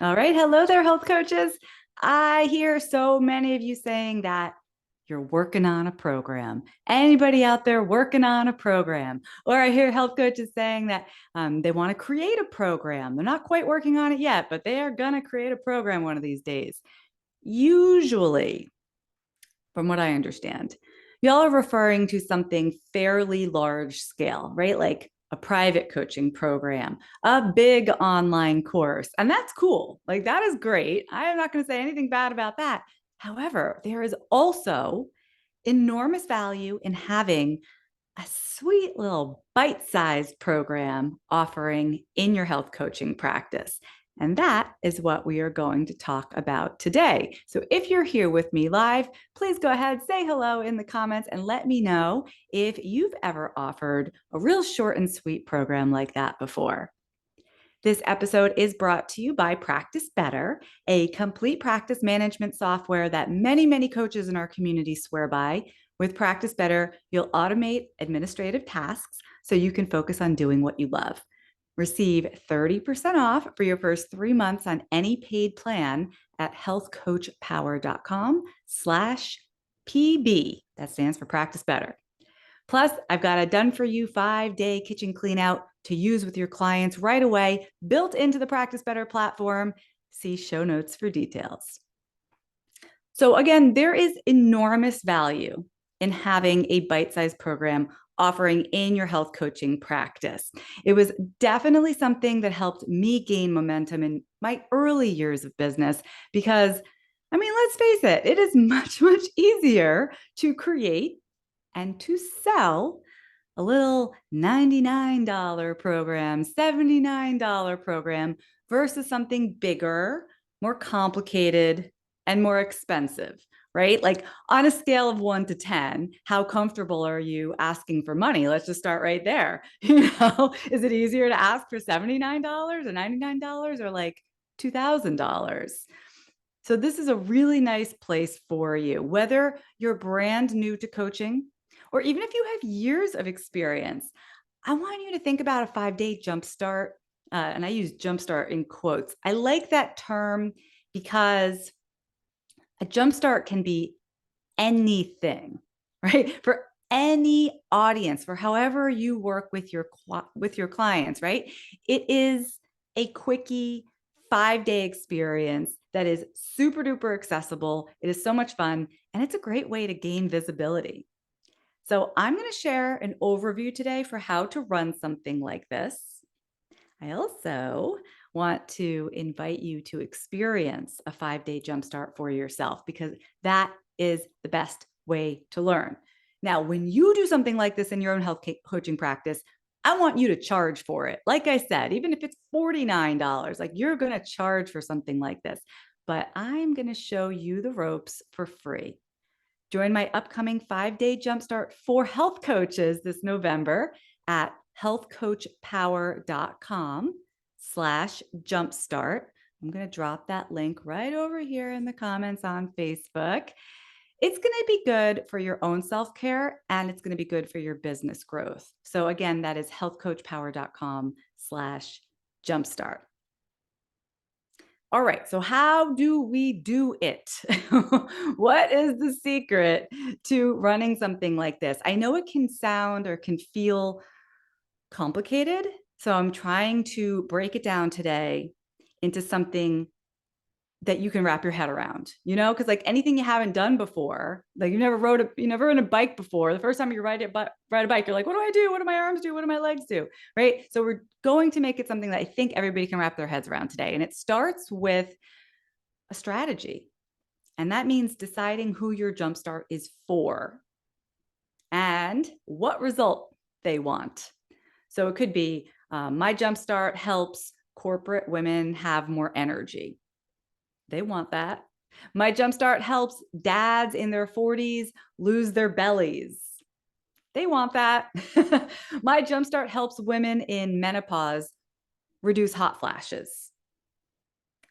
All right. Hello there, health coaches. I hear so many of you saying that you're working on a program. Anybody out there working on a program? Or I hear health coaches saying that they want to create a program. They're not quite working on it yet, but they are going to create a program one of these days. Usually, from what I understand, y'all are referring to something fairly large scale, right? Like a private coaching program, a big online course. And that's cool. Like that is great. I am not going to say anything bad about that. However, there is also enormous value in having a sweet little bite sized program offering in your health coaching practice. And that is what we are going to talk about today. So if you're here with me live, please go ahead, say hello in the comments, and let me know if you've ever offered a real short and sweet program like that before. This episode is brought to you by Practice Better, a complete practice management software that many coaches in our community swear by. With Practice Better, you'll automate administrative tasks so you can focus on doing what you love. Receive 30% off for your first 3 months on any paid plan at healthcoachpower.com/PB. That stands for Practice Better. Plus, I've got a done for you 5-day kitchen clean out to use with your clients right away, built into the Practice Better platform. See show notes for details. So again, there is enormous value in having a bite-sized program offering in your health coaching practice. It was definitely something that helped me gain momentum in my early years of business because, I mean, let's face it is much easier to create and to sell a little $99 program, $79 program versus something bigger, more complicated, and more expensive, right? Like on a scale of 1 to 10, how comfortable are you asking for money? Let's just start right there. Is it easier to ask for $79 or $99 or like $2,000? So this is a really nice place for you, whether you're brand new to coaching or even if you have years of experience. I want you to think about a 5-day jumpstart. And I use jumpstart in quotes. I like that term because a jumpstart can be anything, right? For any audience, for however you work with your clients, right? It is a quickie 5-day experience that is super duper accessible. It is so much fun, and it's a great way to gain visibility. So I'm going to share an overview today for how to run something like this. I also want to invite you to experience a 5-day jumpstart for yourself because that is the best way to learn. Now, when you do something like this in your own health coaching practice, I want you to charge for it. Like I said, even if it's $49, like you're going to charge for something like this, but I'm going to show you the ropes for free. Join my upcoming 5-day jumpstart for health coaches this November at healthcoachpower.com/jumpstart. I'm going to drop that link right over here in the comments on Facebook. It's going to be good for your own self-care and it's going to be good for your business growth. So again, that is healthcoachpower.com/jumpstart. All right, so how do we do it? What is the secret to running something like this? I know it can sound or can feel complicated, so I'm trying to break it down today into something that you can wrap your head around, because like anything you haven't done before, like you never ridden a bike before. The first time you ride a bike, you're like, what do I do? What do my arms do? What do my legs do? Right? So we're going to make it something that I think everybody can wrap their heads around today. And it starts with a strategy. And that means deciding who your jumpstart is for and what result they want. So it could be my jumpstart helps corporate women have more energy. They want that. My jumpstart helps dads in their 40s lose their bellies. They want that. My jumpstart helps women in menopause reduce hot flashes.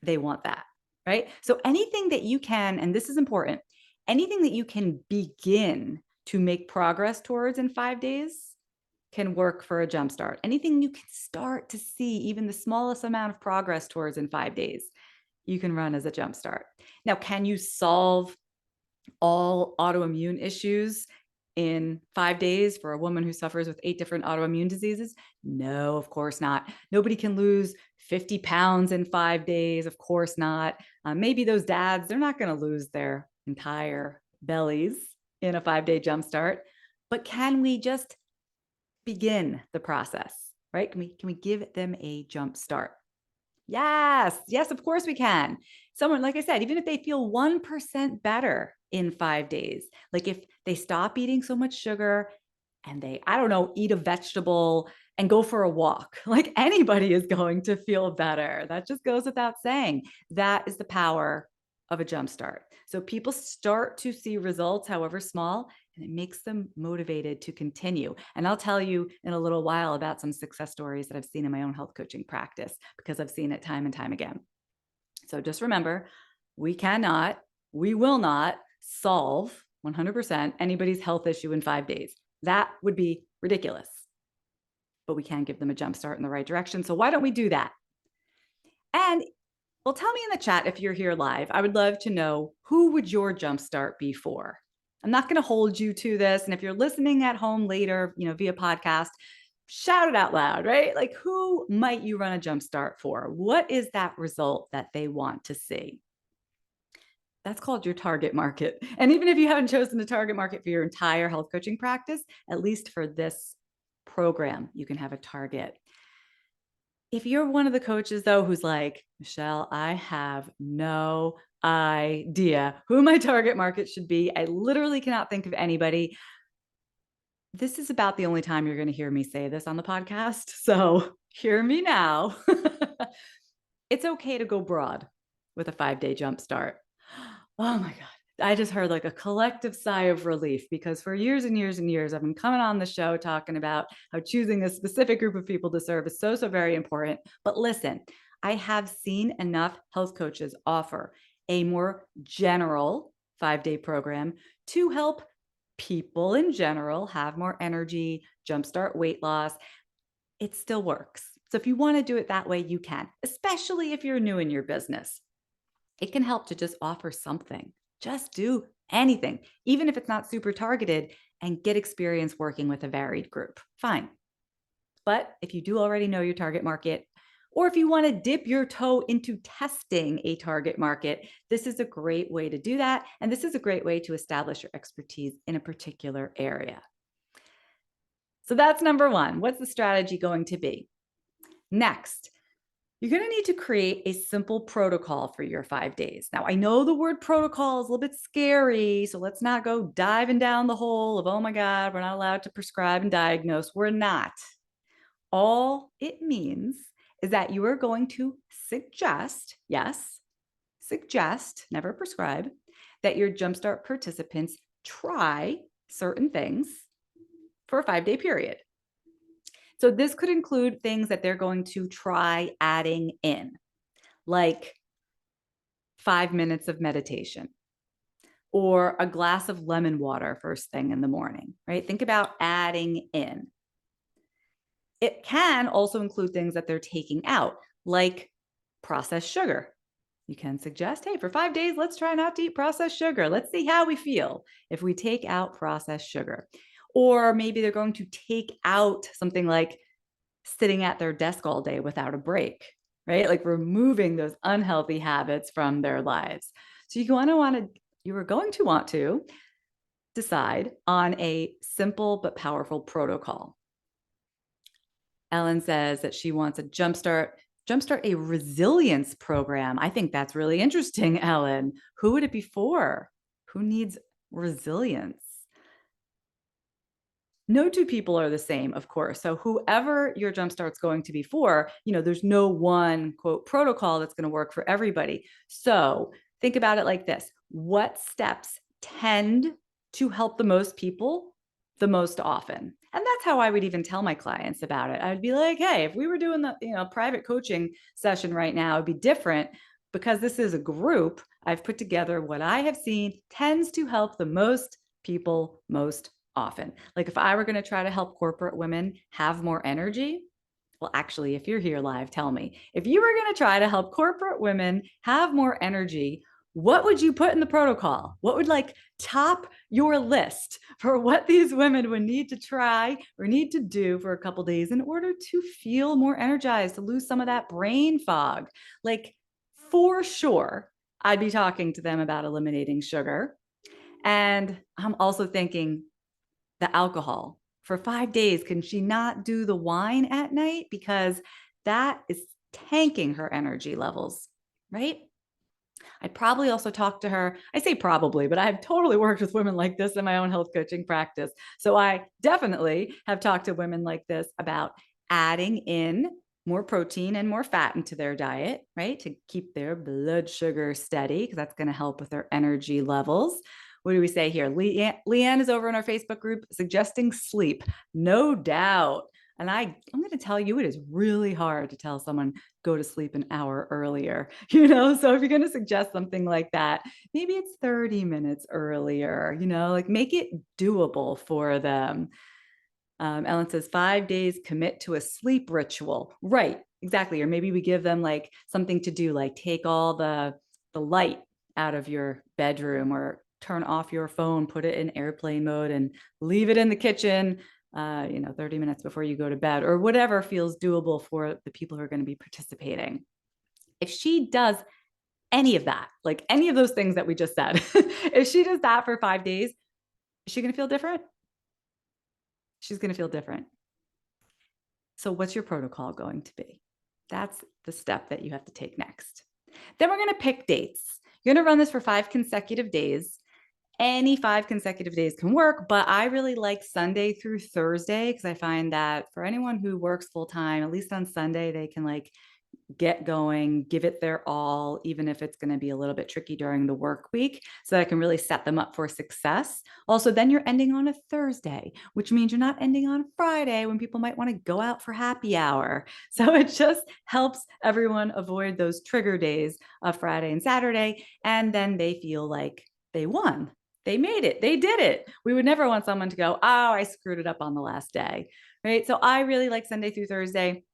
They want that, right? So anything that you can, and this is important, anything that you can begin to make progress towards in 5 days can work for a jumpstart. Anything you can start to see even the smallest amount of progress towards in 5 days you can run as a Jumpstart. Now, can you solve all autoimmune issues in 5 days for a woman who suffers with 8 different autoimmune diseases? No, of course not. Nobody can lose 50 pounds in 5 days. Of course not. Maybe those dads, they're not going to lose their entire bellies in a 5-day Jumpstart. But can we just begin the process, right? Can we give them a jump start? Yes, of course we can. Someone, like I said, even if they feel 1% better in 5 days, like if they stop eating so much sugar and they, I don't know, eat a vegetable and go for a walk, like anybody is going to feel better. That just goes without saying. That is the power of a jump start. So people start to see results, however small, and it makes them motivated to continue. And I'll tell you in a little while about some success stories that I've seen in my own health coaching practice, because I've seen it time and time again. So just remember, we will not solve 100% anybody's health issue in 5 days. That would be ridiculous. But we can give them a jump start in the right direction. So why don't we do that? And well, tell me in the chat if you're here live. I would love to know, who would your jumpstart be for? I'm not going to hold you to this. And if you're listening at home later, via podcast, shout it out loud, right? Like, who might you run a jumpstart for? What is that result that they want to see? That's called your target market. And even if you haven't chosen a target market for your entire health coaching practice, at least for this program, you can have a target. If you're one of the coaches, though, who's like, Michelle, I have no idea who my target market should be, I literally cannot think of anybody, this is about the only time you're going to hear me say this on the podcast. So hear me now. It's okay to go broad with a 5-day jump start. Oh my God. I just heard like a collective sigh of relief, because for years and years and years, I've been coming on the show talking about how choosing a specific group of people to serve is so, so very important. But listen, I have seen enough health coaches offer a more general 5-day program to help people in general have more energy, jumpstart weight loss. It still works. So if you want to do it that way, you can, especially if you're new in your business. It can help to just offer something. Just do anything, even if it's not super targeted, and get experience working with a varied group. Fine. But if you do already know your target market, or if you want to dip your toe into testing a target market, this is a great way to do that. And this is a great way to establish your expertise in a particular area. So that's number one. What's the strategy going to be? Next, you're going to need to create a simple protocol for your 5 days. Now, I know the word protocol is a little bit scary, so let's not go diving down the hole of, oh my God, we're not allowed to prescribe and diagnose. We're not. All it means is that you are going to suggest, yes, suggest, never prescribe, that your Jumpstart participants try certain things for a 5-day period. So this could include things that they're going to try adding in, like 5 minutes of meditation or a glass of lemon water first thing in the morning, right? Think about adding in. It can also include things that they're taking out, like processed sugar. You can suggest, hey, for 5 days, let's try not to eat processed sugar. Let's see how we feel if we take out processed sugar. Or maybe they're going to take out something like sitting at their desk all day without a break, right? Like removing those unhealthy habits from their lives. So you are going to want to decide on a simple but powerful protocol. Ellen says that she wants a jumpstart a resilience program. I think that's really interesting, Ellen. Who would it be for? Who needs resilience? No two people are the same, of course. So whoever your jumpstart's going to be for, there's no one quote protocol that's going to work for everybody. So think about it like this. What steps tend to help the most people the most often? And that's how I would even tell my clients about it. I'd be like, hey, if we were doing the private coaching session right now, it'd be different, because this is a group. I've put together what I have seen tends to help the most people most often. Like if I were going to try to help corporate women have more energy, Well, actually, if you're here live, tell me. If you were going to try to help corporate women have more energy, what would you put in the protocol? What would like top your list for what these women would need to try or need to do for a couple days in order to feel more energized, to lose some of that brain fog? Like, for sure, I'd be talking to them about eliminating sugar. And I'm also thinking the alcohol. For 5 days, can she not do the wine at night? Because that is tanking her energy levels, right? I'd probably also talk to her. I say probably, but I've totally worked with women like this in my own health coaching practice. So I definitely have talked to women like this about adding in more protein and more fat into their diet, right? To keep their blood sugar steady, because that's going to help with their energy levels. What do we say here? Leanne is over in our Facebook group suggesting sleep. No doubt. And I'm going to tell you, it is really hard to tell someone go to sleep an hour earlier, So if you're going to suggest something like that, maybe it's 30 minutes earlier, like make it doable for them. Ellen says 5 days, commit to a sleep ritual. Right, exactly. Or maybe we give them like something to do, like take all the light out of your bedroom or turn off your phone, put it in airplane mode and leave it in the kitchen 30 minutes before you go to bed, or whatever feels doable for the people who are going to be participating. If she does any of that, like any of those things that we just said, if she does that for 5 days, is she going to feel different? She's going to feel different. So what's your protocol going to be? That's the step that you have to take next. Then we're going to pick dates. You're going to run this for 5 consecutive days. Any 5 consecutive days can work, but I really like Sunday through Thursday because I find that for anyone who works full time, at least on Sunday, they can like get going, give it their all, even if it's going to be a little bit tricky during the work week, so that I can really set them up for success. Also, then you're ending on a Thursday, which means you're not ending on a Friday when people might want to go out for happy hour. So it just helps everyone avoid those trigger days of Friday and Saturday. And then they feel like they won. They made it. They did it. We would never want someone to go, oh, I screwed it up on the last day, right? So I really like Sunday through Thursday.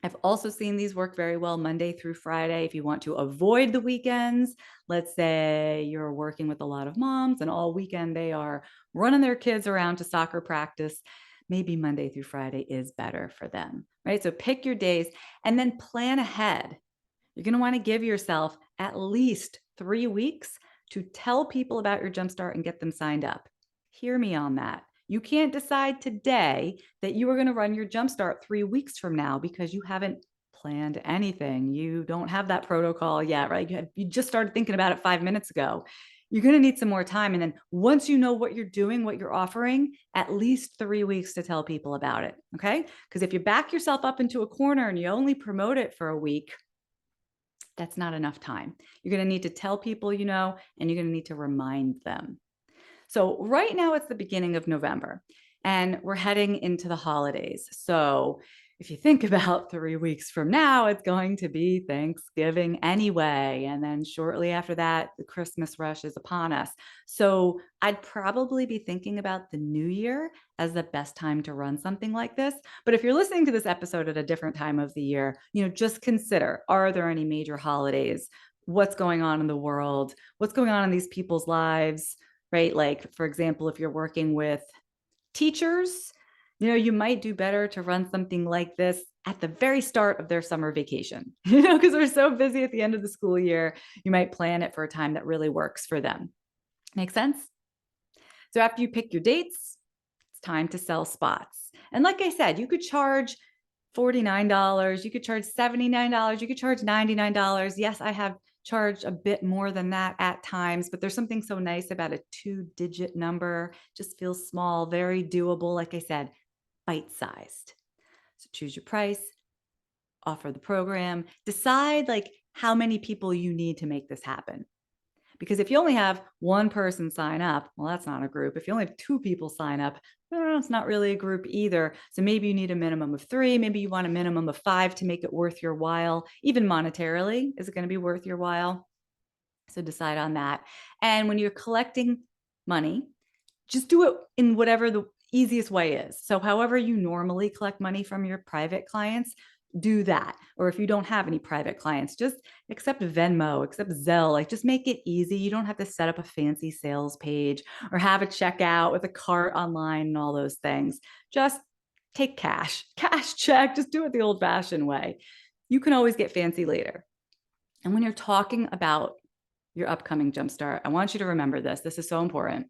I've also seen these work very well Monday through Friday. If you want to avoid the weekends, let's say you're working with a lot of moms and all weekend they are running their kids around to soccer practice, maybe Monday through Friday is better for them, right? So pick your days and then plan ahead. You're going to want to give yourself at least 3 weeks to tell people about your Jumpstart and get them signed up. Hear me on that. You can't decide today that you are going to run your Jumpstart 3 weeks from now because you haven't planned anything. You don't have that protocol yet, right? You just started thinking about it 5 minutes ago. You're going to need some more time. And then once you know what you're doing, what you're offering, at least 3 weeks to tell people about it. Okay. Because if you back yourself up into a corner and you only promote it for a week, that's not enough time. You're going to need to tell people, and you're going to need to remind them. So right now it's the beginning of November and we're heading into the holidays. So if you think about 3 weeks from now, it's going to be Thanksgiving anyway. And then shortly after that, the Christmas rush is upon us. So I'd probably be thinking about the new year as the best time to run something like this. But if you're listening to this episode at a different time of the year, just consider, are there any major holidays? What's going on in the world? What's going on in these people's lives? Right? Like, for example, if you're working with teachers, you might do better to run something like this at the very start of their summer vacation, because they're so busy at the end of the school year. You might plan it for a time that really works for them. Make sense? So after you pick your dates, it's time to sell spots. And like I said, you could charge $49, you could charge $79, you could charge $99. Yes, I have charged a bit more than that at times, but there's something so nice about a 2-digit number. Just feels small, very doable. Like I said, bite-sized. So choose your price, offer the program, decide like how many people you need to make this happen. Because if you only have one person sign up, well, that's not a group. If you only have 2 people sign up, it's not really a group either. So maybe you need a minimum of 3. Maybe you want a minimum of 5 to make it worth your while. Even monetarily, is it going to be worth your while? So decide on that. And when you're collecting money, just do it in whatever the easiest way is. So however you normally collect money from your private clients, do that. Or if you don't have any private clients, just accept Venmo, accept Zelle, like just make it easy. You don't have to set up a fancy sales page or have a checkout with a cart online and all those things. Just take cash check, just do it the old fashioned way. You can always get fancy later. And when you're talking about your upcoming Jumpstart, I want you to remember this. This is so important.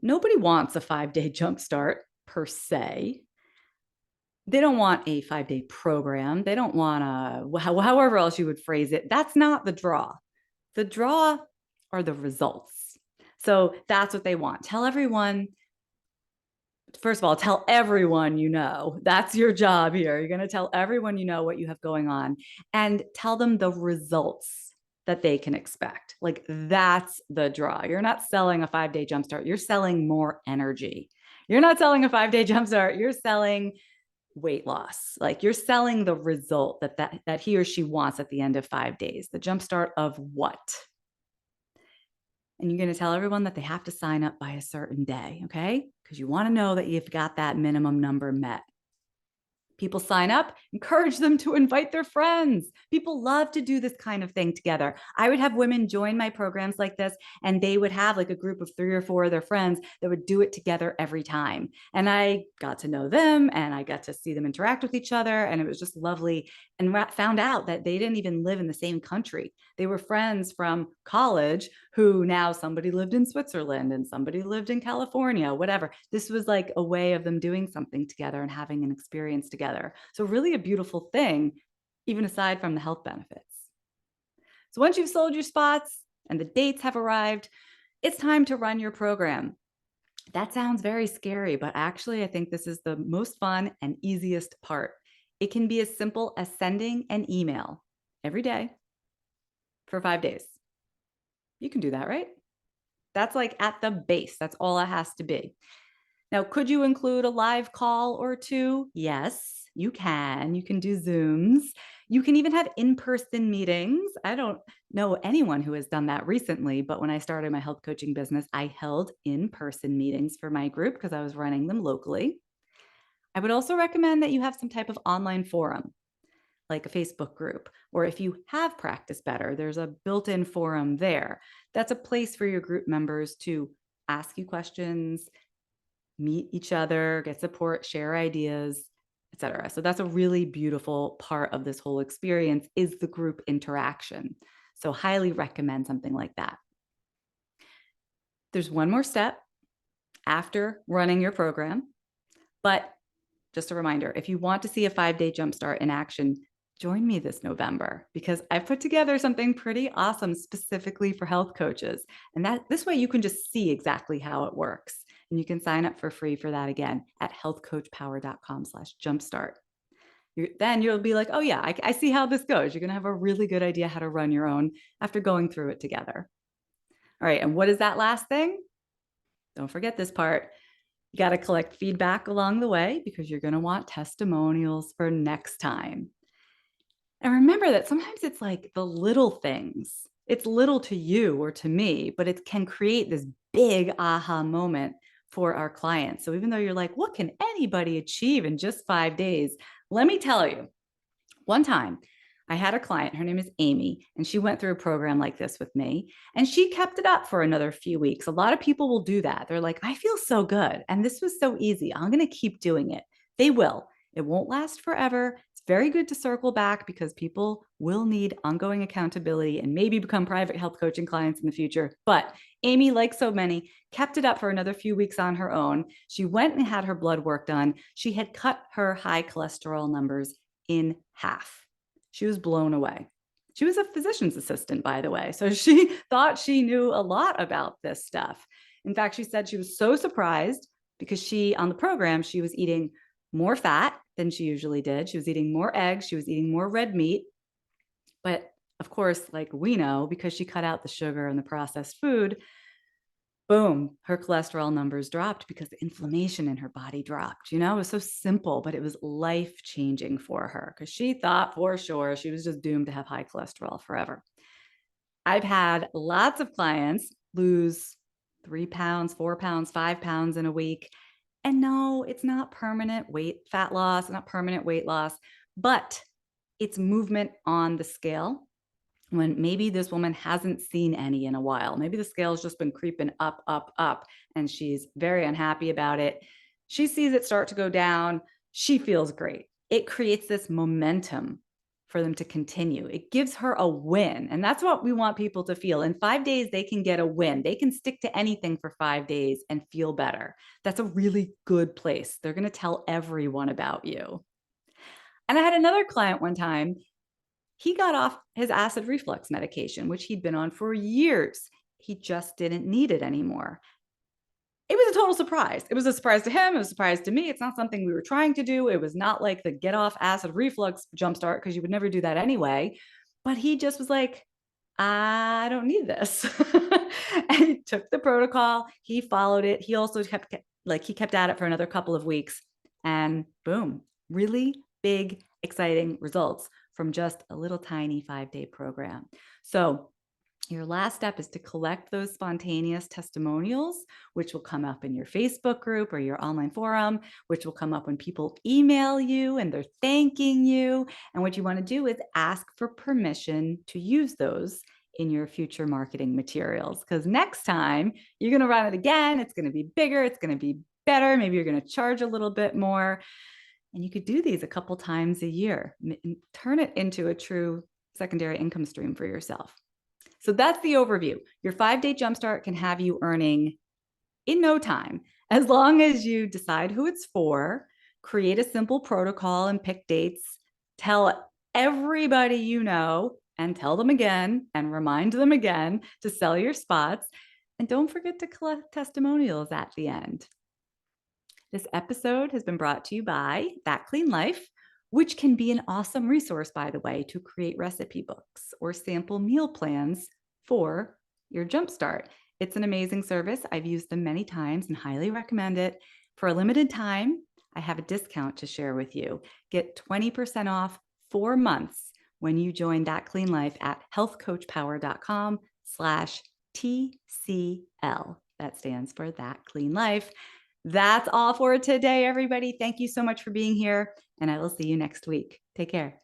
Nobody wants a 5-day Jumpstart per se. They don't want a 5-day program. They don't want however else you would phrase it. That's not the draw. The draw are the results. So that's what they want. Tell everyone, first of all, tell everyone you know. That's your job here. You're going to tell everyone you know what you have going on and tell them the results that they can expect. Like that's the draw. You're not selling a 5-day Jumpstart. You're selling more energy. You're not selling a 5-day Jumpstart. You're selling weight loss. Like you're selling the result that he or she wants at the end of 5 days. The Jumpstart of what? And you're going to tell everyone that they have to sign up by a certain day, okay? Because you want to know that you've got that minimum number met. People sign up, encourage them to invite their friends. People love to do this kind of thing together. I would have women join my programs like this, and they would have like a group of 3 or 4 of their friends that would do it together every time. And I got to know them and I got to see them interact with each other. And it was just lovely. And found out that they didn't even live in the same country. They were friends from college who now somebody lived in Switzerland and somebody lived in California, whatever. This was like a way of them doing something together and having an experience together. So really a beautiful thing, even aside from the health benefits. So once you've sold your spots and the dates have arrived, it's time to run your program. That sounds very scary, but actually I think this is the most fun and easiest part. It can be as simple as sending an email every day for 5 days. You can do that, right? That's like at the base. That's all it has to be. Now, could you include a live call or 2? Yes, you can. You can do Zooms. You can even have in-person meetings. I don't know anyone who has done that recently, but when I started my health coaching business, I held in-person meetings for my group because I was running them locally. I would also recommend that you have some type of online forum, like a Facebook group, or if you have Practice Better, there's a built-in forum there. That's a place for your group members to ask you questions, meet each other, get support, share ideas, etc. So that's a really beautiful part of this whole experience is the group interaction. So highly recommend something like that. There's one more step after running your program, but just a reminder, if you want to see a 5-day Jumpstart in action, join me this November because I've put together something pretty awesome specifically for health coaches. And this way you can just see exactly how it works. And you can sign up for free for that again at healthcoachpower.com/jumpstart. Then you'll be like, oh yeah, I see how this goes. You're going to have a really good idea how to run your own after going through it together. All right. And what is that last thing? Don't forget this part. You got to collect feedback along the way because you're going to want testimonials for next time. And remember that sometimes it's like the little things. It's little to you or to me, but it can create this big aha moment for our clients. So even though you're like, what can anybody achieve in just 5 days? Let me tell you, one time I had a client, her name is Amy, and she went through a program like this with me, and she kept it up for another few weeks. A lot of people will do that. They're like, I feel so good, and this was so easy. I'm going to keep doing it. They will. It won't last forever. It's very good to circle back because people will need ongoing accountability and maybe become private health coaching clients in the future. But Amy, like so many, kept it up for another few weeks on her own. She went and had her blood work done. She had cut her high cholesterol numbers in half. She was blown away. She was a physician's assistant, by the way. So she thought she knew a lot about this stuff. In fact, she said she was so surprised because on the program, she was eating more fat than she usually did. She was eating more eggs. She was eating more red meat. But of course, like we know, because she cut out the sugar and the processed food, boom, her cholesterol numbers dropped because the inflammation in her body dropped. It was so simple, but it was life-changing for her because she thought for sure she was just doomed to have high cholesterol forever. I've had lots of clients lose 3 pounds, 4 pounds, 5 pounds in a week. And no, it's not permanent fat loss, not permanent weight loss, but it's movement on the scale when maybe this woman hasn't seen any in a while. Maybe the scale's just been creeping up, up, up, and she's very unhappy about it. She sees it start to go down. She feels great. It creates this momentum for them to continue. It gives her a win. And that's what we want people to feel. In 5 days, they can get a win. They can stick to anything for 5 days and feel better. That's a really good place. They're going to tell everyone about you. And I had another client one time. He got off his acid reflux medication, which he'd been on for years. He just didn't need it anymore. It was a total surprise. It was a surprise to him. It was a surprise to me. It's not something we were trying to do. It was not like the get off acid reflux jumpstart, because you would never do that anyway. But he just was like, I don't need this. And he took the protocol. He followed it. He also kept at it for another couple of weeks. And boom, really big, exciting results from just a little tiny 5-day program. So your last step is to collect those spontaneous testimonials, which will come up in your Facebook group or your online forum, which will come up when people email you and they're thanking you. And what you want to do is ask for permission to use those in your future marketing materials. Because next time you're going to run it again, it's going to be bigger, it's going to be better. Maybe you're going to charge a little bit more. And you could do these a couple times a year, turn it into a true secondary income stream for yourself. So that's the overview. Your 5-day jumpstart can have you earning in no time, as long as you decide who it's for, create a simple protocol and pick dates, tell everybody you know, and tell them again and remind them again to sell your spots. And don't forget to collect testimonials at the end. This episode has been brought to you by That Clean Life, which can be an awesome resource, by the way, to create recipe books or sample meal plans for your Jumpstart. It's an amazing service. I've used them many times and highly recommend it. For a limited time, I have a discount to share with you. Get 20% off 4 months when you join That Clean Life at healthcoachpower.com/TCL. That stands for That Clean Life. That's all for today, everybody. Thank you so much for being here, and I will see you next week. Take care.